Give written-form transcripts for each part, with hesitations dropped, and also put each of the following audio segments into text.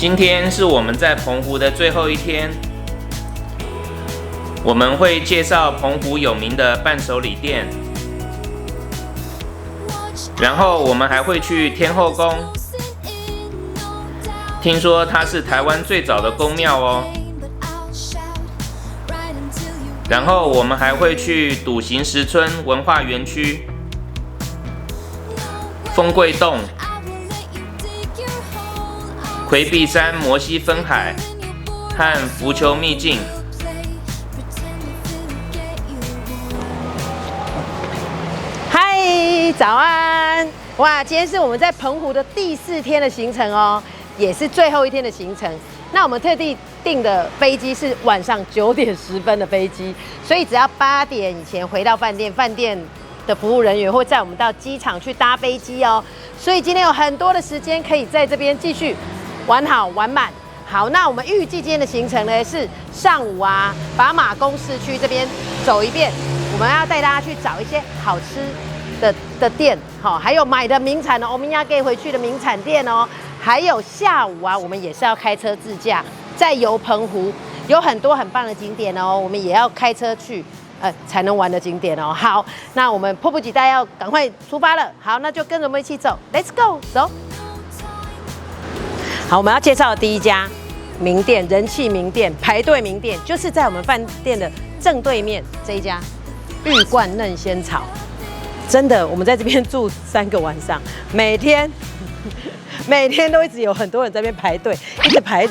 今天是我们在澎湖的最后一天，我们会介绍澎湖有名的伴手礼店，然后我们还会去天后宫，听说它是台湾最早的宫庙哦。然后我们还会去笃行石村文化园区、丰贵洞、魁壁山摩西分海和浮球秘境。嗨，早安！哇，今天是我们在澎湖的第4天的行程哦，也是最后一天的行程。那我们特地订的飞机是晚上9点10分的飞机，所以只要8点以前回到饭店，饭店的服务人员会载我们到机场去搭飞机哦。所以今天有很多的时间可以在这边继续玩好玩满。好，那我们预计今天的行程呢是上午把马公市区这边走一遍，我们要带大家去找一些好吃的店，好，还有买的名产欧米亚给回去的名产店哦。还有下午我们也是要开车自驾，再游澎湖，有很多很棒的景点哦，我们也要开车去，才能玩的景点哦。好，那我们迫不及待要赶快出发了。好，那就跟着我们一起走 ，Let's go， 走。好，我们要介绍的第一家名店，人气名店，排队名店，就是在我们饭店的正对面这一家玉冠嫩仙草。真的，我们在这边住3个晚上，每天都一直有很多人在那边排队，一直排。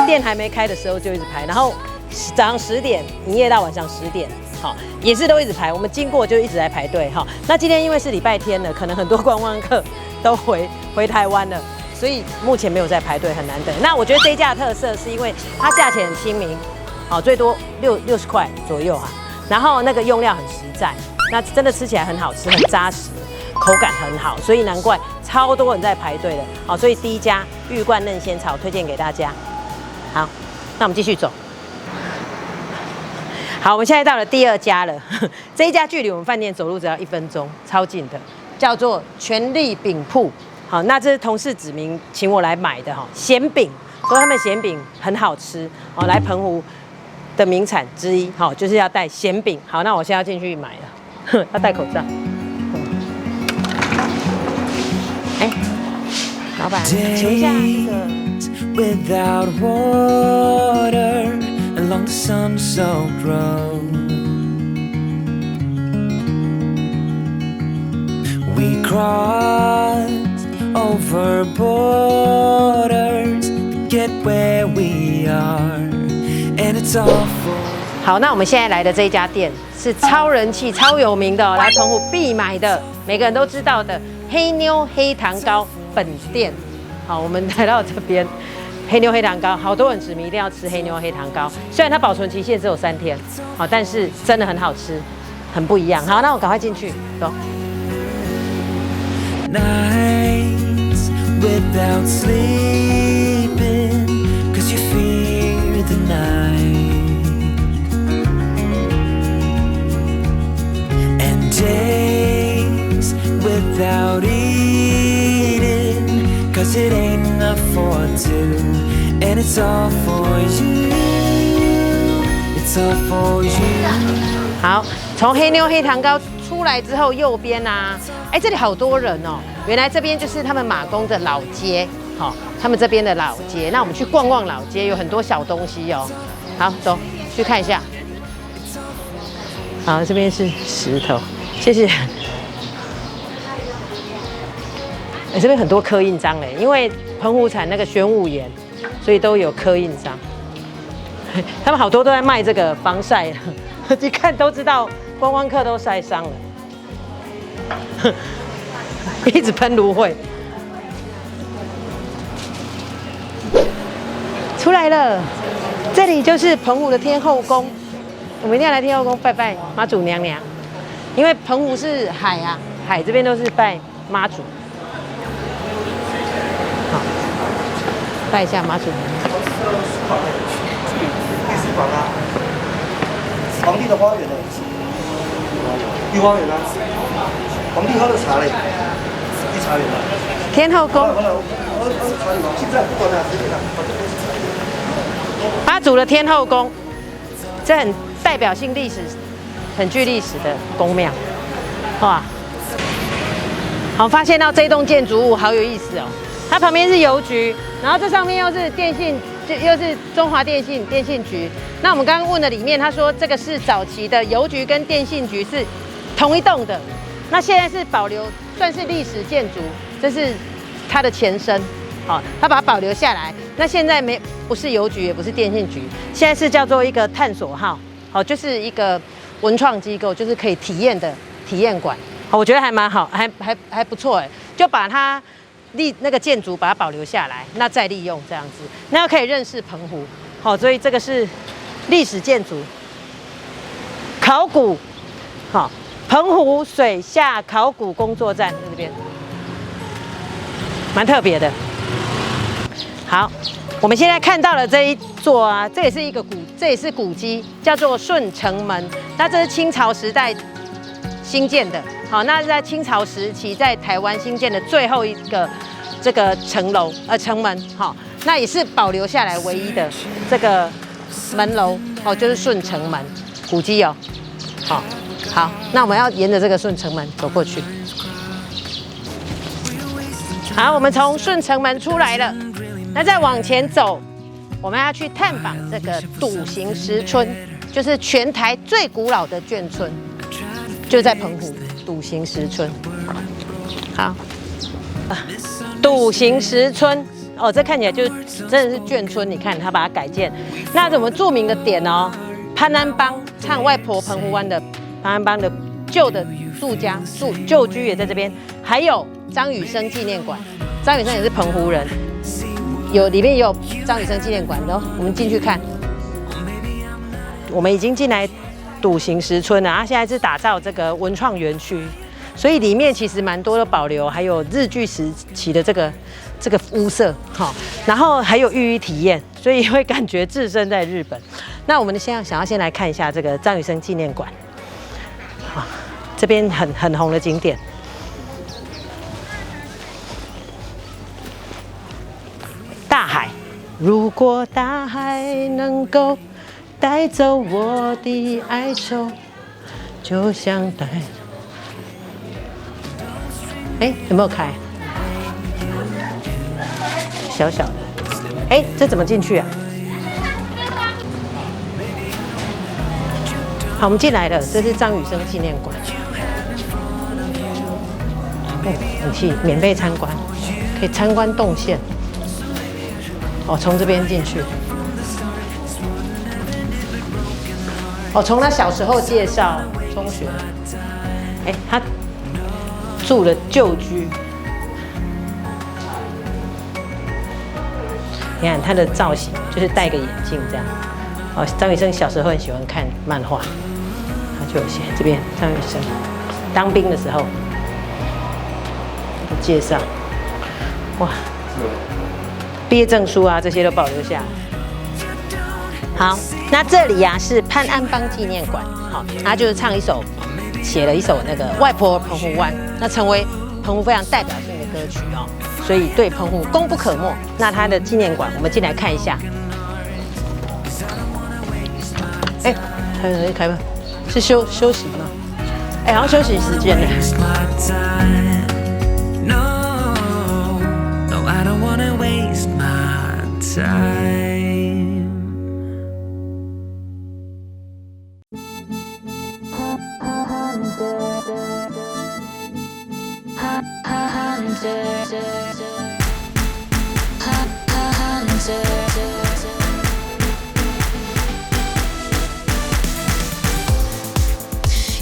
店还没开的时候就一直排，然后早上10点营业到晚上10点，好，也是都一直排。我们经过就一直在排队，哈。那今天因为是礼拜天了，可能很多观光客都回台湾了，所以目前没有在排队，很难等。那我觉得这一家的特色是因为它价钱很亲民，好，最多60块左右然后那个用料很实在，那真的吃起来很好吃，很扎实，口感很好，所以难怪超多人在排队的。好，所以第一家玉冠嫩仙草推荐给大家。好，那我们继续走。好，我们现在到了第2家了。这一家距离我们饭店走路只要1分钟，超近的，叫做全力饼铺。好，那这是同事指名请我来买的咸饼，说他们咸饼很好吃哦，来澎湖的名产之一，好，就是要带咸饼。好，那我现在要进去买了，要戴口罩。老板，请问一下这个。Without water along the sun-soaked road, we crossed over borders to get where we are, and it's all for. 好，那我们现在来的这一家店是超人气、超有名的来澎湖必买的，每个人都知道的黑妞黑糖糕本店。好，我们来到这边。黑妞黑糖糕，好多人指迷一定要吃黑妞黑糖糕。虽然它保存期限只有3天，好，但是真的很好吃，很不一样。好，那我赶快进去，走。Nights without sleeping, 'cause you fear the night, and days without eating, 'cause it ain't enough for two, and it's all for you, it's all for you. 好，从黑妞黑糖糕出来之后，右边这里好多人哦。原来这边就是他们马公的老街，好，他们这边的老街。那我们去逛逛老街，有很多小东西哦。好，走去看一下。好，这边是石头，谢谢。这边很多刻印章嘞，因为澎湖产那个玄武岩，所以都有刻印章。他们好多都在卖这个防晒，一看都知道观光客都晒伤了，一直喷芦荟。出来了，这里就是澎湖的天后宫，我们一定要来天后宫拜拜妈祖娘娘，因为澎湖是海海这边都是拜妈祖。拜一下妈祖娘娘。皇帝的花园呢？御花园啊。皇帝喝的茶嘞，御茶园啊。天后宫。八组的天后宫，这很代表性历史，很具历史的宫庙，哇！好，发现到这栋建筑物好有意思哦。它旁边是邮局，然后这上面又是电信，又是中华电信电信局。那我们刚刚问的里面，他说这个是早期的邮局跟电信局是同一栋的，那现在是保留，算是历史建筑，这是它的前身。好，他把它保留下来。那现在不是邮局，也不是电信局，现在是叫做一个探索号，好，就是一个文创机构，就是可以体验的体验馆。好，我觉得还蛮好，还不错哎，就把它那个建筑把它保留下来，那再利用这样子，那可以认识澎湖。好，所以这个是历史建筑，考古，好，澎湖水下考古工作站在这边，蛮特别的。好，我们现在看到了这一座啊，这也是古迹，叫做顺城门。那这是清朝时代兴建的。好，那在清朝时期，在台湾兴建的最后一个这个城门。好，那也是保留下来唯一的这个门楼。哦，就是顺城门古迹哦。好，那我们要沿着这个顺城门走过去。好，我们从顺城门出来了。那再往前走，我们要去探访这个笃行石村，就是全台最古老的眷村，就在澎湖笃行石村。好，笃行石村哦，这看起来就真的是眷村。你看它把它改建，那我们著名的点哦，潘安邦唱外婆澎湖湾的潘安邦的旧的旧居也在这边，还有张雨生纪念馆，张雨生也是澎湖人。里面也有张雨生纪念馆的，我们进去看。我们已经进来笃行石村了，它现在是打造这个文创园区，所以里面其实蛮多的保留，还有日据时期的这个屋舍，好，然后还有寓意体验，所以会感觉置身在日本。那我们现在想要先来看一下这个张雨生纪念馆，好，这边很红的景点。大海，如果大海能够带走我的哀愁，就像带……有没有开？小小的，这怎么进去啊？好，我们进来了，这是张雨生纪念馆。很气，免费参观，可以参观动线。哦，从这边进去。哦，从他小时候介绍中学，他住的旧居。你看他的造型，就是戴个眼镜这样。哦，张雨生小时候很喜欢看漫画，他就有写这边张雨生当兵的时候的介绍。哇！毕业证书啊，这些都保留下来。好，那这里啊是潘安邦纪念馆，好，他就是写了一首那个《外婆澎湖湾》，那成为澎湖非常代表性的歌曲哦，所以对澎湖功不可没。那他的纪念馆，我们进来看一下。开吧，是休息吗？好像休息时间呢。I don't wanna waste my time.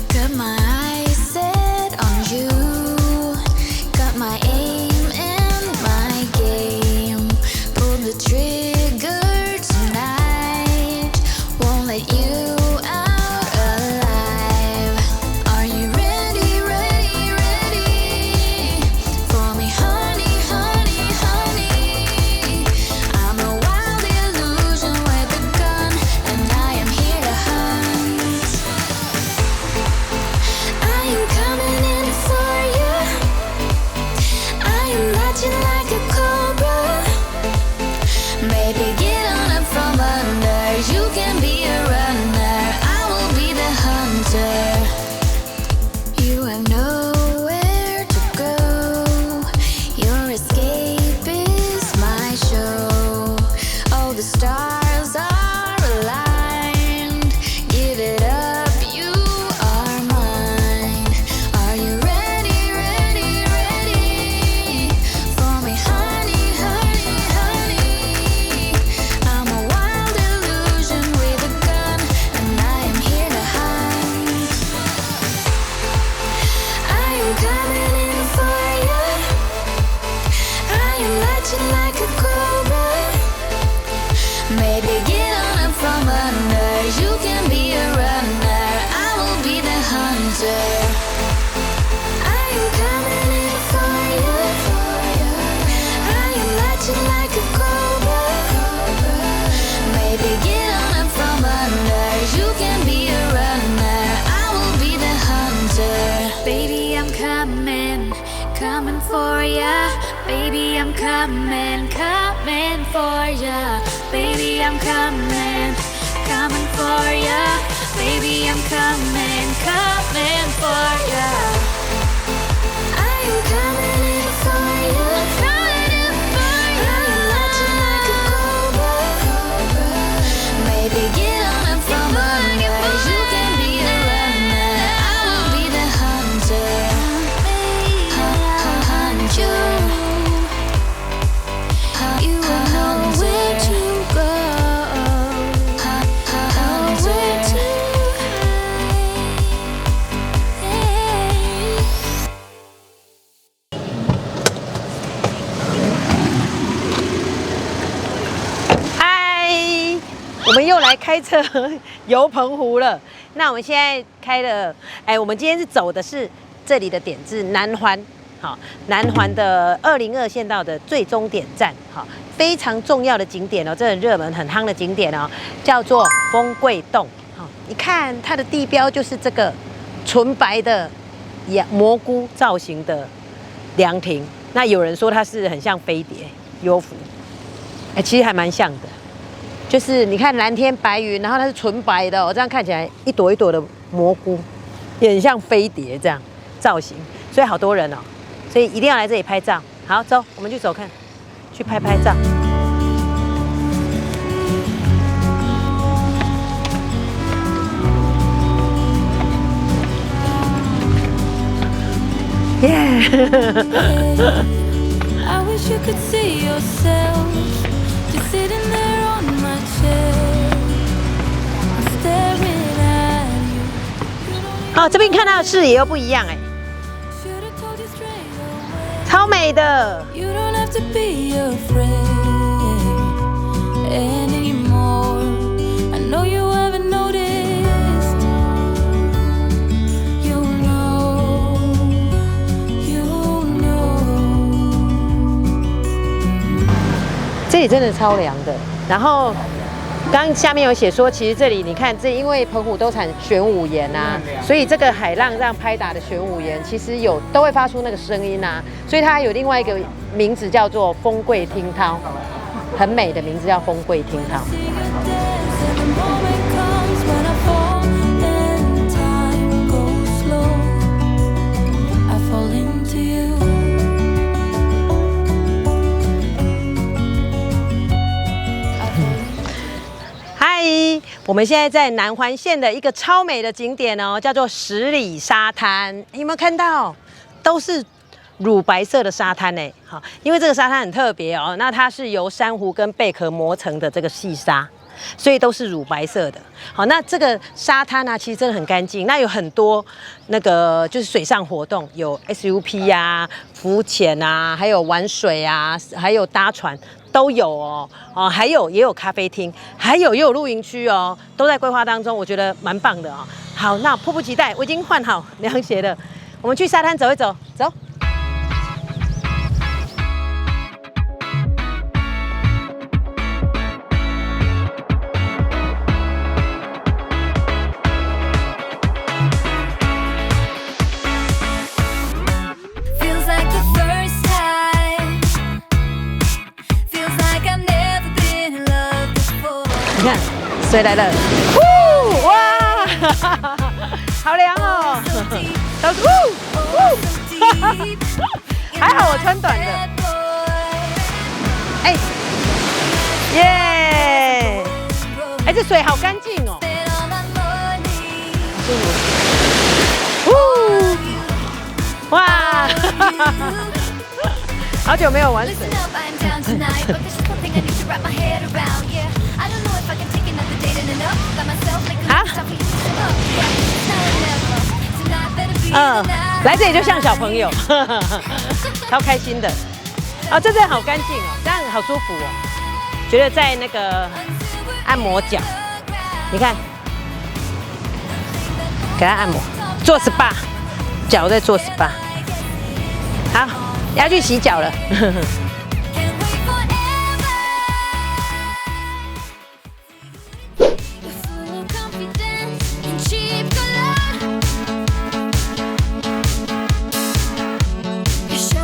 Got my eyes set on you. Got my aim and my game. Pull the trigger coming for ya, baby, I'm coming, coming for ya, baby, I'm coming, coming for ya, baby, I'm coming, coming for ya. I am coming in for you, coming in for ya. I'm watching like a cobra, baby, get on up from under. You can be the runner, I will be the hunter. You will know where to go, where to嗨，我们又来开车游澎湖了。那我们现在开的，我们今天是走的是这里的点是南环。好，南环的202县道的最终点站，好，非常重要的景点哦，这很热门、很夯的景点哦，叫做丰贵洞。好，你看它的地标就是这个纯白的蘑菇造型的凉亭。那有人说它是很像飞碟幽浮，其实还蛮像的，就是你看蓝天白云，然后它是纯白的哦，这样看起来一朵一朵的蘑菇，也很像飞碟这样造型，所以好多人哦。所以一定要来这里拍照。好，走，我们去走看，去拍照。耶！ I wish you could see yourself just sitting there on my chair, staring at you. 好，这边看到的视野又不一样超美的。You don't have to be afraid anymore. I know you haven't noticed. You know. 这里真的超凉的。然后刚刚下面有写说，其实这里你看，这因为澎湖都产玄武岩啊，所以这个海浪这样拍打的玄武岩，其实都会发出那个声音啊，所以它有另外一个名字叫做丰贵听涛，很美的名字叫丰贵听涛。我们现在在南环线的一个超美的景点哦，叫做十里沙滩。有没有看到？都是乳白色的沙滩呢。好，因为这个沙滩很特别哦，那它是由珊瑚跟贝壳磨成的这个细沙，所以都是乳白色的。好，那这个沙滩呢，其实真的很干净。那有很多那个就是水上活动，有 SUP 啊、浮潜啊，还有玩水啊，还有搭船。都有哦，还有也有咖啡厅，也有露营区哦，都在规划当中，我觉得蛮棒的哦。好，那迫不及待，我已经换好凉鞋了，我们去沙滩走一走，走。你看，水来了，哇，好凉哦！还好我穿短的，耶！这水好干净哦，哇，好久没有玩水。来这里就像小朋友，超开心的。哦，这真的好干净哦，这样好舒服哦。觉得在那个按摩脚，你看，给他按摩，做 SPA， 脚在做 SPA。好，要去洗脚了。Show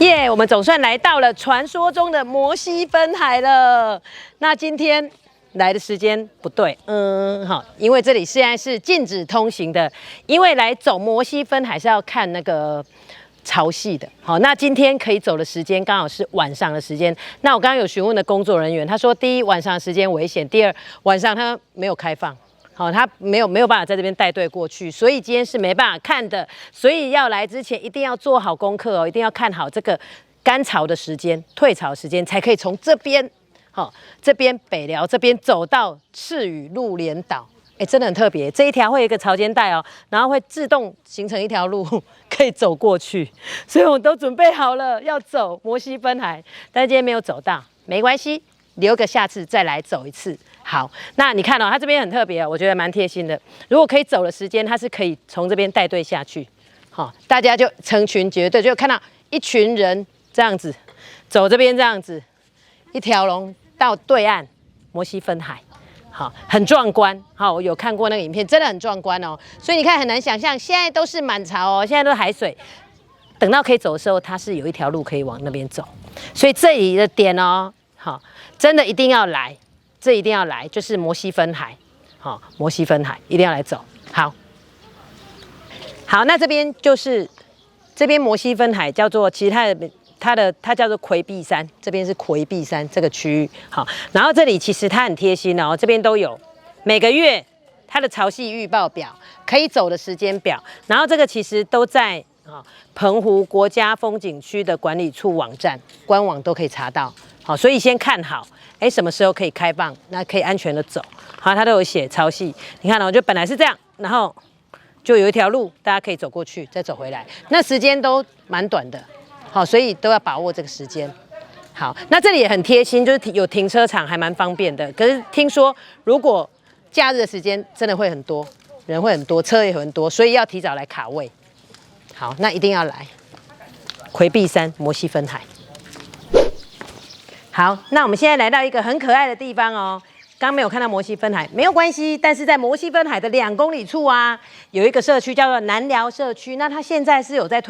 耶！我们总算来到了传说中的摩西分海了。那今天来的时间不对，好，因为这里现在是禁止通行的，因为来走摩西分海是要看那个潮汐的。好，那今天可以走的时间刚好是晚上的时间。那我刚刚有询问的工作人员，他说第一晚上的时间危险，第二晚上他没有开放。好，他没有办法在这边带队过去，所以今天是没办法看的。所以要来之前一定要做好功课哦，一定要看好这个干潮的时间、退潮时间，才可以从这边，这边北寮这边走到赤羽鹿连岛。真的很特别，这一条会有一个潮间带哦，然后会自动形成一条路可以走过去，所以我们都准备好了要走摩西分海，但是今天没有走到，没关系，留个下次再来走一次。好，那你看哦，它这边很特别哦，我觉得蛮贴心的。如果可以走的时间，它是可以从这边带队下去，大家就成群结队，就看到一群人这样子走这边这样子，一条龙到对岸摩西分海，好，很壮观。好，我有看过那个影片，真的很壮观哦。所以你看，很难想象，现在都是满潮哦，现在都是海水。等到可以走的时候，它是有一条路可以往那边走，所以这里的点哦，好，真的一定要来。这一定要来，就是摩西分海，摩西分海一定要来走。好，那这边就是这边摩西分海叫做，其实它叫做魁壁山，这边是魁壁山这个区域。好，然后这里其实它很贴心哦，这边都有每个月它的潮汐预报表，可以走的时间表，然后这个其实都在澎湖国家风景区的管理处网站官网都可以查到。好，所以先看好，什么时候可以开放，那可以安全的走。好，它都有写潮汐，你看哦，就本来是这样，然后就有一条路，大家可以走过去，再走回来，那时间都蛮短的。好，所以都要把握这个时间。好，那这里也很贴心，就是有停车场，还蛮方便的。可是听说如果假日的时间真的会很多，人会很多，车也很多，所以要提早来卡位。好，那一定要来魁壁山摩西分海。好，那我们现在来到一个很可爱的地方哦。刚没有看到摩西分海，没有关系，但是在摩西分海的2公里处啊，有一个社区叫做南寮社区。那它现在是有在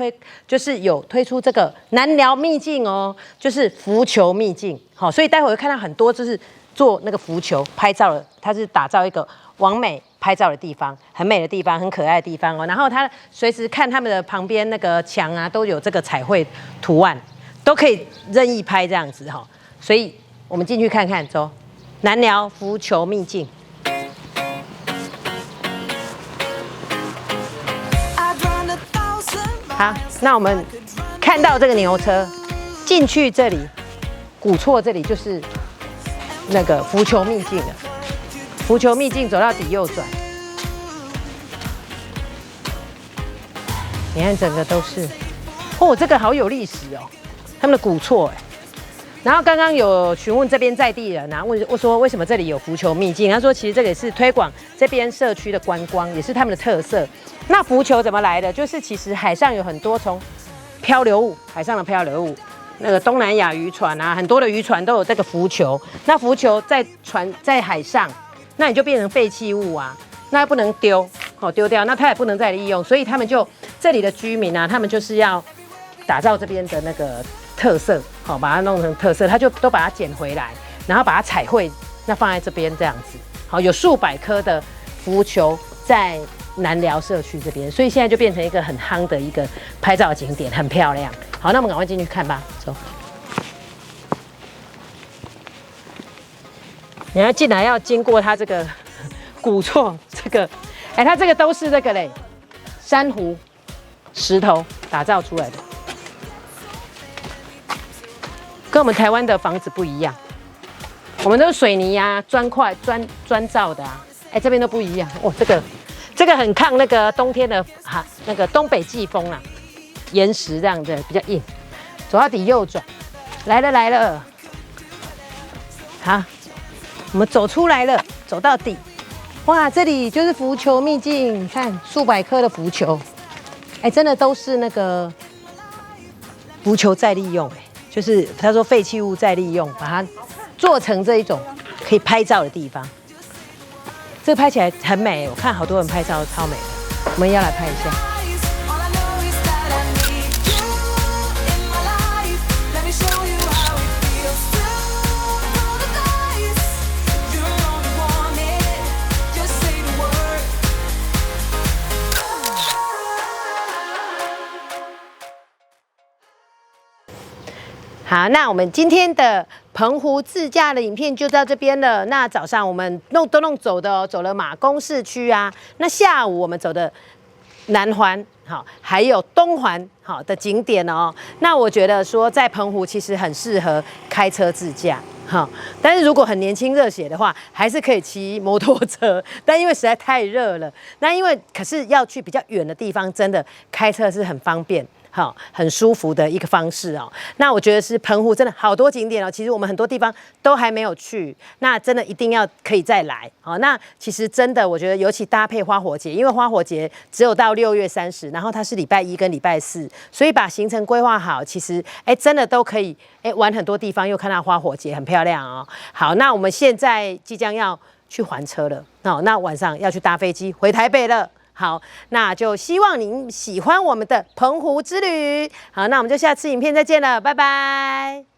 就是有推出这个南寮秘境哦，就是浮球秘境。好，所以待会会看到很多就是做那个浮球拍照的，它是打造一个完美拍照的地方，很美的地方，很可爱的地方哦。然后它随时看他们的旁边那个墙啊，都有这个彩绘图案，都可以任意拍这样子哈。所以我们进去看看，走。南寮浮球秘境。好，那我们看到这个牛车，进去这里，古厝这里就是那个浮球秘境了。浮球秘境走到底右转，你看整个都是，这个好有历史哦，他们的古厝然后刚刚有询问这边在地人啊，问说为什么这里有浮球秘境？他说其实这个也是推广这边社区的观光，也是他们的特色。那浮球怎么来的？就是其实海上有很多从漂流物，海上的漂流物，那个东南亚渔船啊，很多的渔船都有这个浮球。那浮球在海上，那你就变成废弃物啊，那又不能丢，丢掉，那它也不能再利用，所以他们就这里的居民啊，他们就是要打造这边的那个特色，把它弄成特色，他就都把它捡回来，然后把它彩绘，那放在这边这样子。好，有数百颗的浮球在南寮社区这边，所以现在就变成一个很夯的一个拍照景点，很漂亮。好，那我们赶快进去看吧，走。你要进来要经过它这个古厝，这个，它这个都是这个嘞，珊瑚、石头打造出来的。跟我们台湾的房子不一样，我们都是水泥啊、砖块、砖造的啊，这边都不一样哦。这个很抗那个冬天的那个东北季风啦，岩石这样的比较硬。走到底右转，来了，好，我们走出来了，走到底，哇，这里就是浮球秘境，你看数百颗的浮球，真的都是那个浮球再利用，就是他说废弃物再利用，把它做成这一种可以拍照的地方。这个拍起来很美，我看好多人拍照都超美的，我们也要来拍一下。好，那我们今天的澎湖自驾的影片就到这边了。那早上我们都弄走的哦，走了马公市区啊。那下午我们走的南环，好，还有东环，好的景点哦。那我觉得说在澎湖其实很适合开车自驾。好，但是如果很年轻热血的话，还是可以骑摩托车。但因为实在太热了，那可是要去比较远的地方，真的开车是很方便。好，很舒服的一个方式哦。那我觉得是澎湖真的好多景点哦。其实我们很多地方都还没有去，那真的一定要可以再来。好，那其实真的我觉得尤其搭配花火节，因为花火节只有到6月30，然后它是礼拜1跟礼拜4，所以把行程规划好，其实真的都可以玩很多地方，又看到花火节很漂亮哦。好，那我们现在即将要去还车了，那晚上要去搭飞机回台北了。好，那就希望您喜欢我们的澎湖之旅。好，那我们就下次影片再见了，拜拜。